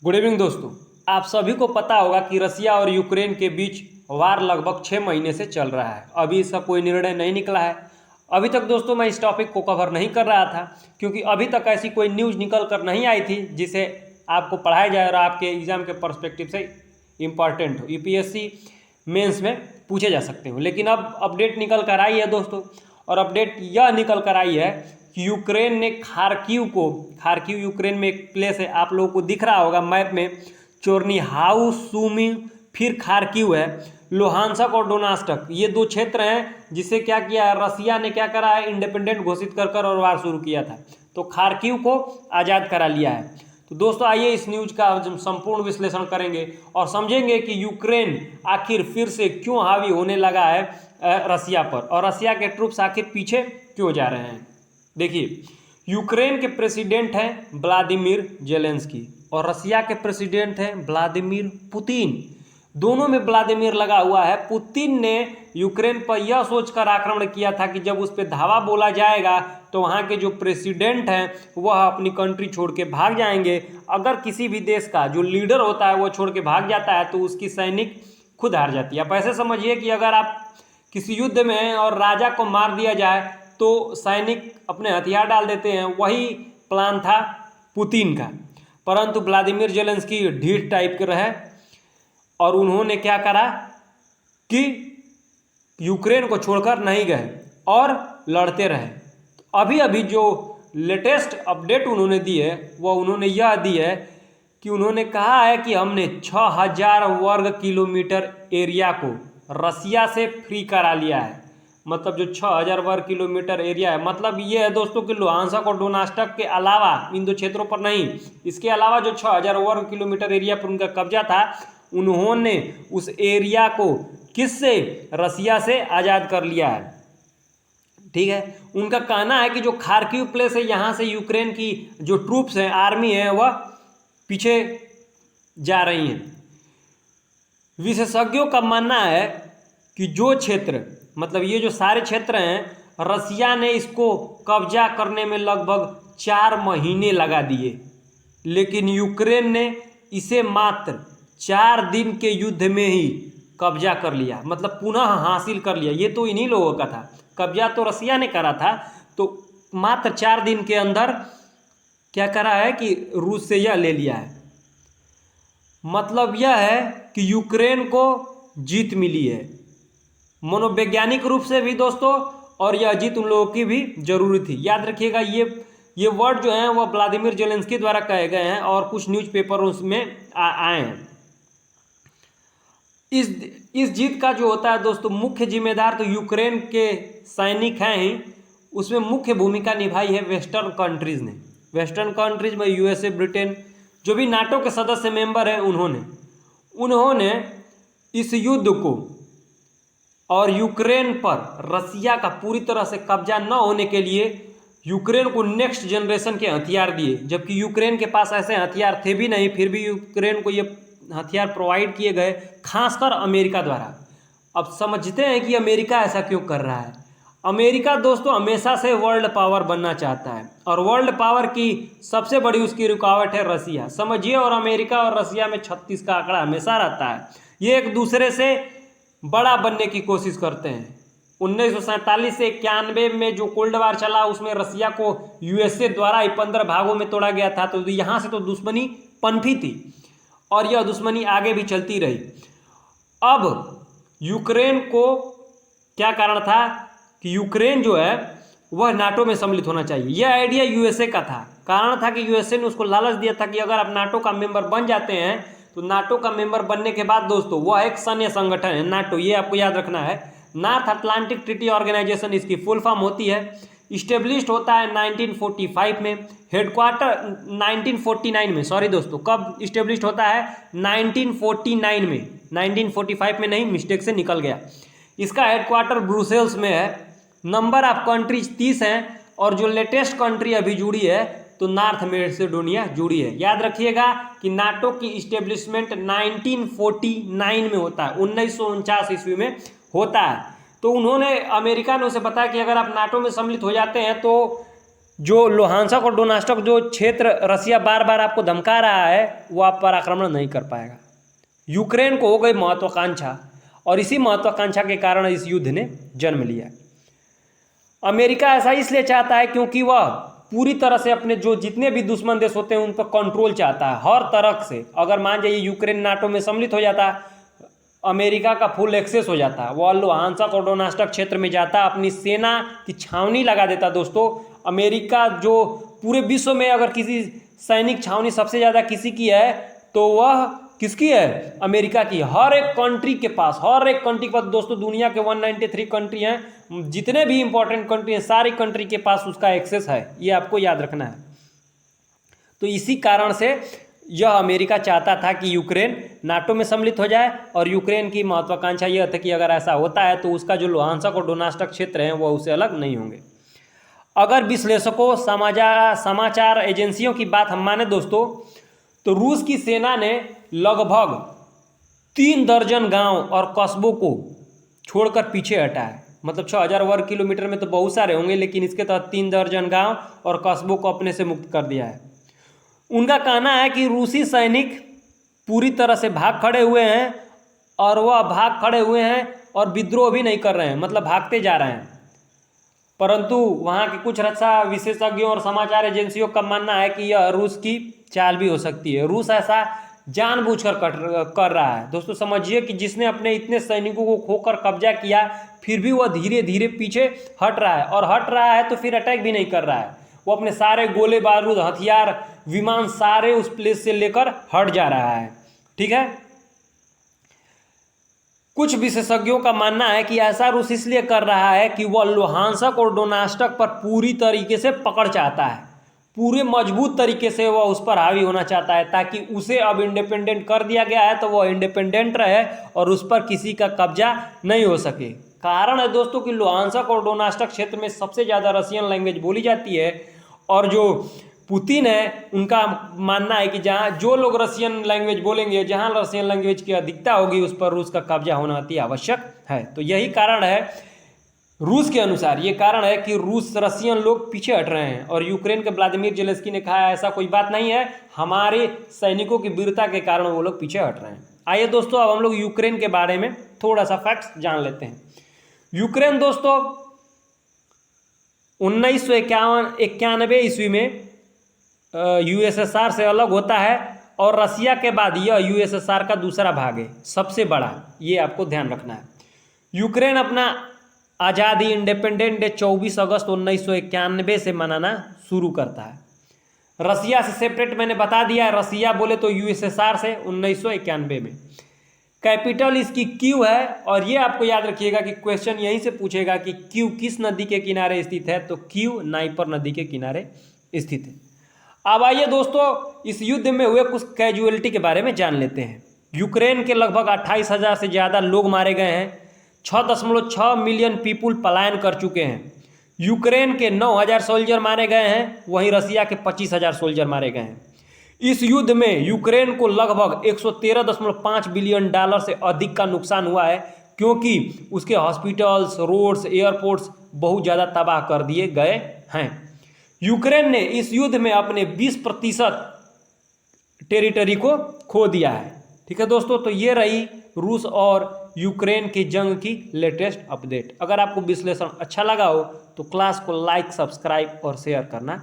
Good evening दोस्तों। आप सभी को पता होगा कि रसिया और यूक्रेन के बीच वार लगभग 6 महीने से चल रहा है। अभी इसका कोई निर्णय नहीं निकला है। अभी तक दोस्तों मैं इस टॉपिक को कवर नहीं कर रहा था क्योंकि अभी तक ऐसी कोई न्यूज़ निकल कर नहीं आई थी जिसे आपको पढ़ाया जाए और आपके एग्ज़ाम के पर्सपेक्टिव से इम्पॉर्टेंट हो, यूपीएससी मेंस में पूछे जा सकते हो। लेकिन अब अपडेट निकल कर आई है दोस्तों, और अपडेट यह निकल कर आई है कि यूक्रेन ने खार्किव यूक्रेन में एक प्लेस है, आप लोगों को दिख रहा होगा मैप में, चोर्निहाउ, सूमी, फिर खार्किव है, लोहांसक और डोनास्टक, ये दो क्षेत्र हैं जिसे क्या किया है, रसिया ने क्या करा है, इंडिपेंडेंट घोषित कर और वार शुरू किया था। तो खार्किव को आज़ाद करा लिया है। तो दोस्तों आइए इस न्यूज का संपूर्ण विश्लेषण करेंगे और समझेंगे कि यूक्रेन आखिर फिर से क्यों हावी होने लगा है रसिया पर, और रसिया के ट्रूप्स आखिर पीछे क्यों जा रहे हैं। देखिए, यूक्रेन के प्रेसिडेंट हैं व्लादिमीर जेलेंस्की और रसिया के प्रेसिडेंट हैं व्लादिमीर पुतिन। दोनों में व्लादिमीर लगा हुआ है। पुतिन ने यूक्रेन पर यह सोचकर आक्रमण किया था कि जब उस पर धावा बोला जाएगा तो वहाँ के जो प्रेसिडेंट हैं वह अपनी कंट्री छोड़ के भाग जाएंगे। अगर किसी भी देश का जो लीडर होता है वो छोड़ के भाग जाता है तो उसकी सैनिक खुद हार जाती है। आप ऐसे समझिए कि अगर आप किसी युद्ध में हैं और राजा को मार दिया जाए तो सैनिक अपने हथियार डाल देते हैं। वही प्लान था पुतिन का, परंतु व्लादिमीर जेलेंस्की ढीठ टाइप के रहे और उन्होंने क्या करा कि यूक्रेन को छोड़कर नहीं गए और लड़ते रहे। अभी अभी जो लेटेस्ट अपडेट उन्होंने दी है वह उन्होंने यह दी है कि उन्होंने कहा है कि हमने 6000 वर्ग किलोमीटर एरिया को रसिया से फ्री करा लिया है। मतलब जो 6000 वर्ग किलोमीटर एरिया है, मतलब ये है दोस्तों कि लुहांसक और डोनास्टक के अलावा इन दो क्षेत्रों पर नहीं, इसके अलावा जो 6000 वर्ग किलोमीटर एरिया पर उनका कब्जा था, उन्होंने उस एरिया को किससे, रसिया से आज़ाद कर लिया है। ठीक है, उनका कहना है कि जो खार्किव प्लेस है यहाँ से यूक्रेन की जो ट्रूप्स हैं, आर्मी है, वह पीछे जा रही हैं। विशेषज्ञों का मानना है कि जो क्षेत्र, मतलब ये जो सारे क्षेत्र हैं, रसिया ने इसको कब्जा करने में लगभग 4 महीने लगा दिए, लेकिन यूक्रेन ने इसे मात्र 4 दिन के युद्ध में ही कब्जा कर लिया, मतलब पुनः हासिल कर लिया। ये तो इन्हीं लोगों का था, कब्जा तो रसिया ने करा था, तो मात्र 4 दिन के अंदर क्या करा है कि रूस से यह ले लिया है। मतलब यह है कि यूक्रेन को जीत मिली है मनोवैज्ञानिक रूप से भी दोस्तों, और यह जीत उन लोगों की भी जरूरी थी। याद रखिएगा, ये वर्ड जो हैं वह व्लादिमीर जेलेंस्की द्वारा कहे गए हैं और कुछ न्यूज़पेपर उसमें आए हैं। इस जीत का जो होता है दोस्तों, मुख्य जिम्मेदार तो यूक्रेन के सैनिक हैं ही, उसमें मुख्य भूमिका निभाई है वेस्टर्न कंट्रीज़ ने। वेस्टर्न कंट्रीज में यूएसए, ब्रिटेन, जो भी नाटो के सदस्य मेंबर हैं, उन्होंने इस युद्ध को और यूक्रेन पर रसिया का पूरी तरह से कब्जा न होने के लिए यूक्रेन को नेक्स्ट जनरेशन के हथियार दिए, जबकि यूक्रेन के पास ऐसे हथियार थे भी नहीं, फिर भी यूक्रेन को ये हथियार प्रोवाइड किए गए, खासकर अमेरिका द्वारा। अब समझते हैं कि अमेरिका ऐसा क्यों कर रहा है। अमेरिका दोस्तों हमेशा से वर्ल्ड पावर बनना चाहता है और वर्ल्ड पावर की सबसे बड़ी उसकी रुकावट है रसिया, समझिए। और अमेरिका और रसिया में 36 का आंकड़ा हमेशा रहता है। ये एक दूसरे से बड़ा बनने की कोशिश करते हैं। 1947 से 91 में जो कोल्ड वार चला उसमें रसिया को यूएसए द्वारा ही 15 भागों में तोड़ा गया था। तो यहाँ से तो दुश्मनी पनपी थी और यह दुश्मनी आगे भी चलती रही। अब यूक्रेन को क्या कारण था कि यूक्रेन जो है वह नाटो में सम्मिलित होना चाहिए। यह आइडिया यूएसए का था। कारण था कि यूएसए ने उसको लालच दिया था कि अगर आप नाटो का मेंबर बन जाते हैं तो नाटो का मेंबर बनने के बाद दोस्तों वह एक सैन्य संगठन है नाटो, ये आपको याद रखना है। नॉर्थ अटलांटिक ट्रीटी ऑर्गेनाइजेशन इसकी फुल फॉर्म होती है। इस्टेब्लिश्ड होता है 1945 में, हेडक्वार्टर 1949 में, सॉरी दोस्तों, कब इस्टेब्लिश्ड होता है, 1949 में, 1945 में नहीं, मिस्टेक से निकल गया। इसका हेडक्वार्टर ब्रुसेल्स में है। नंबर ऑफ कंट्रीज 30 हैं और जो लेटेस्ट कंट्री अभी जुड़ी है तो नॉर्थ मैसेडोनिया जुड़ी है। याद रखिएगा कि नाटो की इस्टेब्लिशमेंट 1949 में होता है, 1949 ईस्वी में होता है। तो उन्होंने, अमेरिका ने उसे बताया कि अगर आप नाटो में सम्मिलित हो जाते हैं तो जो लुहांसक और डोनेस्टक जो क्षेत्र रसिया बार बार आपको धमका रहा है वो आप पर आक्रमण नहीं कर पाएगा। यूक्रेन को हो गई महत्वाकांक्षा और इसी महत्वाकांक्षा के कारण इस युद्ध ने जन्म लिया। अमेरिका ऐसा इसलिए चाहता है क्योंकि वह पूरी तरह से अपने जो जितने भी दुश्मन देश होते हैं उन पर कंट्रोल चाहता है हर तरह से। अगर मान जाइए यूक्रेन नाटो में सम्मिलित हो जाता, अमेरिका का फुल एक्सेस हो जाता, वो लुहांसक और डोनेस्टक क्षेत्र में जाता, अपनी सेना की छावनी लगा देता। दोस्तों अमेरिका जो पूरे विश्व में अगर किसी सैनिक छावनी सबसे ज़्यादा किसी की है तो वह किसकी है? अमेरिका की। हर एक कंट्री के पास दोस्तों दुनिया के 193 कंट्री हैं, जितने भी इंपॉर्टेंट कंट्री हैं सारी कंट्री के पास उसका एक्सेस है, ये आपको याद रखना है। तो इसी कारण से यह अमेरिका चाहता था कि यूक्रेन नाटो में सम्मिलित हो जाए और यूक्रेन की महत्वाकांक्षा यह था कि अगर ऐसा होता है तो उसका जो लुहांसक और डोनेस्टक क्षेत्र हैं वह उससे अलग नहीं होंगे। अगर विश्लेषकों समाचार एजेंसियों की बात हम माने दोस्तों तो रूस की सेना ने लगभग 3 दर्जन गांव और कस्बों को छोड़कर पीछे हटा है। मतलब 6000 वर्ग किलोमीटर में तो बहुत सारे होंगे, लेकिन इसके तहत 3 दर्जन गांव और कस्बों को अपने से मुक्त कर दिया है। उनका कहना है कि रूसी सैनिक पूरी तरह से भाग खड़े हुए हैं और और विद्रोह भी नहीं कर रहे हैं, मतलब भागते जा रहे हैं। परंतु वहाँ के कुछ रक्षा विशेषज्ञों और समाचार एजेंसियों का मानना है कि यह रूस की चाल भी हो सकती है। रूस ऐसा जानबूझकर कर रहा है। दोस्तों समझिए कि जिसने अपने इतने सैनिकों को खोकर कब्जा किया फिर भी वह धीरे धीरे पीछे हट रहा है तो फिर अटैक भी नहीं कर रहा है। वो अपने सारे गोले बारूद हथियार विमान सारे उस प्लेस से लेकर हट जा रहा है। ठीक है, कुछ विशेषज्ञों का मानना है कि ऐसा रूस इसलिए कर रहा है कि वह लुहांसक और डोनेस्टक पर पूरी तरीके से पकड़ चाहता है, पूरे मजबूत तरीके से वह उस पर हावी होना चाहता है, ताकि उसे अब इंडिपेंडेंट कर दिया गया है तो वह इंडिपेंडेंट रहे और उस पर किसी का कब्जा नहीं हो सके। कारण है दोस्तों कि लुहांसक और डोनेस्टक क्षेत्र में सबसे ज़्यादा रशियन लैंग्वेज बोली जाती है और जो पुतिन है उनका मानना है कि जहाँ जो लोग रशियन लैंग्वेज बोलेंगे, जहाँ रशियन लैंग्वेज की अधिकता होगी उस पर रूस का कब्जा होना अति आवश्यक है। तो यही कारण है, रूस के अनुसार ये कारण है कि रशियन लोग पीछे हट रहे हैं। और यूक्रेन के व्लादिमीर जेलेंस्की ने कहा ऐसा कोई बात नहीं है, हमारे सैनिकों की वीरता के कारण वो लोग पीछे हट रहे हैं। आइए दोस्तों अब हम लोग यूक्रेन के बारे में थोड़ा सा फैक्ट्स जान लेते हैं। यूक्रेन दोस्तों 1991 ईस्वी में यूएसएसआर से अलग होता है और रसिया के बाद यह यूएसएसआर का दूसरा भाग है, सबसे बड़ा, ये आपको ध्यान रखना है। यूक्रेन अपना आज़ादी इंडिपेंडेंट डे 24 अगस्त 1991 से मनाना शुरू करता है। रसिया से सेपरेट मैंने बता दिया, रसिया बोले तो यूएसएसआर से 1991 में। कैपिटल इसकी क्यू है और ये आपको याद रखिएगा कि क्वेश्चन यहीं से पूछेगा कि क्यू किस नदी के किनारे स्थित है, तो क्यू नाइपर नदी के किनारे स्थित है। अब आइए दोस्तों इस युद्ध में हुए कुछ कैजुअलिटी के बारे में जान लेते हैं। यूक्रेन के लगभग 28,000 से ज़्यादा लोग मारे गए हैं, 6.6 मिलियन पीपुल पलायन कर चुके हैं। यूक्रेन के 9,000 सोल्जर मारे गए हैं, वहीं रसिया के 25,000 सोल्जर मारे गए हैं। इस युद्ध में यूक्रेन को लगभग 113.5 बिलियन डॉलर से अधिक का नुकसान हुआ है, क्योंकि उसके हॉस्पिटल्स, रोड्स, एयरपोर्ट्स बहुत ज़्यादा तबाह कर दिए गए हैं। यूक्रेन ने इस युद्ध में अपने 20% टेरिटरी को खो दिया है। ठीक है दोस्तों, तो ये रही रूस और यूक्रेन की जंग की लेटेस्ट अपडेट। अगर आपको विश्लेषण अच्छा लगा हो तो क्लास को लाइक, सब्सक्राइब और शेयर करना